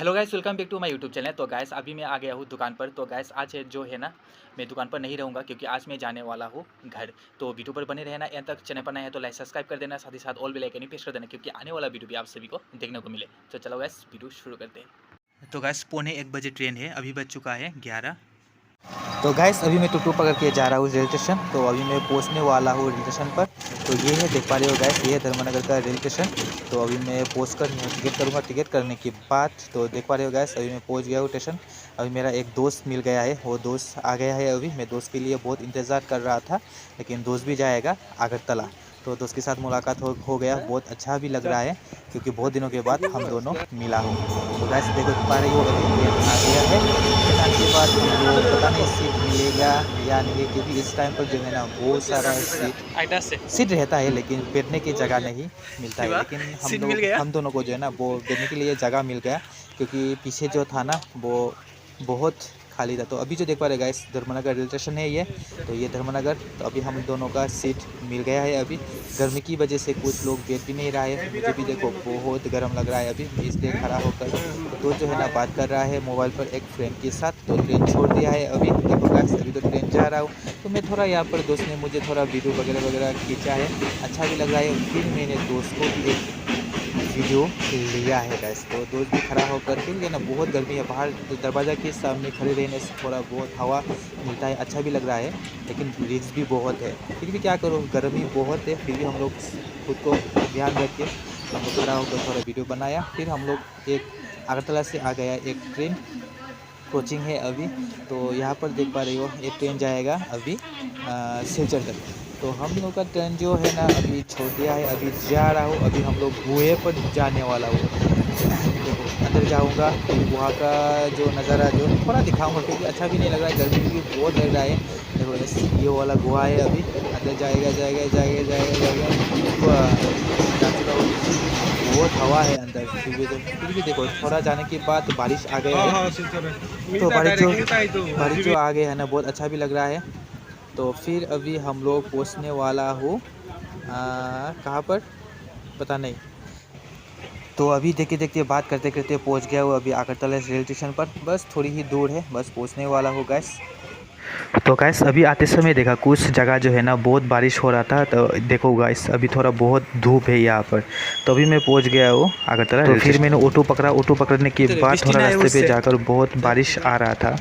Hello guys, welcome back to my YouTube channel. तो guys अभी मैं आ गया हूँ दुकान पर। तो गाइस आज जो है ना, मैं दुकान पर नहीं रहूँगा क्योंकि आज मैं जाने वाला हूँ घर। तो वीडियो पर बने रहना, एंड तक चैनल पर नया है तो लाइक सब्सक्राइब कर देना, साथ ही साथ ऑल बेल आइकन प्रेस कर देना क्योंकि आने वाला वीडियो भी आप सभी को देखने को मिले। तो चलो गाइस वीडियो शुरू करते हैं। तो गाइस 1:45 ट्रेन है, अभी बज चुका है 11। तो गाइस अभी मैं टूटू पकड़ के जा रहा हूँ रेल स्टेशन। तो अभी मैं पहुँचने वाला हूँ रेल स्टेशन पर। तो ये है, देख पा रहे हो गाइस, ये है धर्मनगर का रेल स्टेशन। तो अभी मैं पहुँच कर टिकट करूँगा। टिकट करने के बाद तो देख पा रहे हो गाइस, अभी मैं पहुँच गया हूँ स्टेशन। अभी मेरा एक दोस्त मिल गया है, वो दोस्त आ गया है। अभी मैं दोस्त के लिए बहुत इंतज़ार कर रहा था, लेकिन दोस्त भी जाएगा अगरतला। तो दोस्त के साथ मुलाकात हो गया, बहुत अच्छा भी लग रहा है क्योंकि बहुत दिनों के बाद हम दोनों मिला हूँ। तो गाइस देखो पा रही हो, अभी ट्रेन आ गया है। ट्रेन आने के बाद हम लोग पता नहीं सीट मिलेगा या नहीं, क्योंकि इस टाइम पर जो है ना बहुत सारा सीट रहता है लेकिन बैठने की जगह नहीं मिलता है। लेकिन हम दोनों को जो है ना वो बैठने के लिए जगह मिल गया, क्योंकि पीछे जो था ना वो बहुत खाली था। तो अभी जो देख पा रहे गाइस, धर्मनगर रेल स्टेशन है ये। तो ये धर्मनगर, तो अभी हम दोनों का सीट मिल गया है। अभी गर्मी की वजह से कुछ लोग बैठ भी नहीं रहा है, मुझे भी देखो बहुत गर्म लग रहा है अभी, मैं इसलिए खड़ा होकर तो जो है ना बात कर रहा है मोबाइल पर एक फ्रेंड के साथ। तो ट्रेन छोड़ दिया है अभी, देखो गाइस अभी तो ट्रेन जा रहा हूँ। तो मैं थोड़ा यहाँ पर दोस्त ने मुझे थोड़ा वीडियो वगैरह वगैरह खींचा है, अच्छा भी लग रहा है। फिर मैंने दोस्त को भी एक वीडियो लिया है गाइस। तो दोस्त भी खड़ा होकर, क्योंकि ना बहुत गर्मी है बाहर, दरवाज़ा के सामने खड़े रहने से थोड़ा बहुत हवा मिलता है, अच्छा भी लग रहा है। लेकिन रिस्क भी बहुत है, फिर भी क्या करो, गर्मी बहुत है। फिर भी हम लोग खुद को ध्यान रख के हम लोग खड़ा होकर थोड़ा वीडियो बनाया। फिर हम लोग एक अगरतला से आ गया एक ट्रेन कोचिंग है अभी। तो यहाँ पर देख पा रही हो, एक ट्रेन जाएगा अभी सिलचर तक। तो हम लोग का ट्रेन जो है ना अभी छोड़ दिया है, अभी जा रहा हूँ। अभी हम लोग कुएँ पर जाने वाला हूँ। देखो अंदर जाऊँगा, फिर वहाँ का जो नज़ारा जो थोड़ा दिखाऊँगा, क्योंकि अच्छा भी नहीं लग रहा है, गर्मी भी बहुत लग रहा है। देखो ये वाला गुहा है, अभी अंदर जाएगा जाएगा जाएगा जाएगा जाएगा, जा चुका हूँ। बहुत हवा है अंदर, फिर भी देखो थोड़ा जाने के बाद बारिश आ गया है। तो बारिश जो आ गया है ना, बहुत अच्छा भी लग रहा है। तो फिर अभी हम लोग पहुंचने वाला हूँ कहाँ पर पता नहीं। तो अभी देखते देखते बात करते करते पहुंच गया हूँ अभी अगरतला रेल स्टेशन पर। बस थोड़ी ही दूर है, बस पहुंचने वाला हूँ गैस। तो गैस अभी आते समय देखा कुछ जगह जो है ना बहुत बारिश हो रहा था। तो देखो गैस अभी थोड़ा बहुत धूप है यहाँ पर। तो अभी मैं पहुंच गया हूँ अगरतला। तो फिर मैंने ऑटो पकड़ा, ऑटो पकड़ने के बाद थोड़ा रास्ते पे जाकर बहुत बारिश आ रहा था।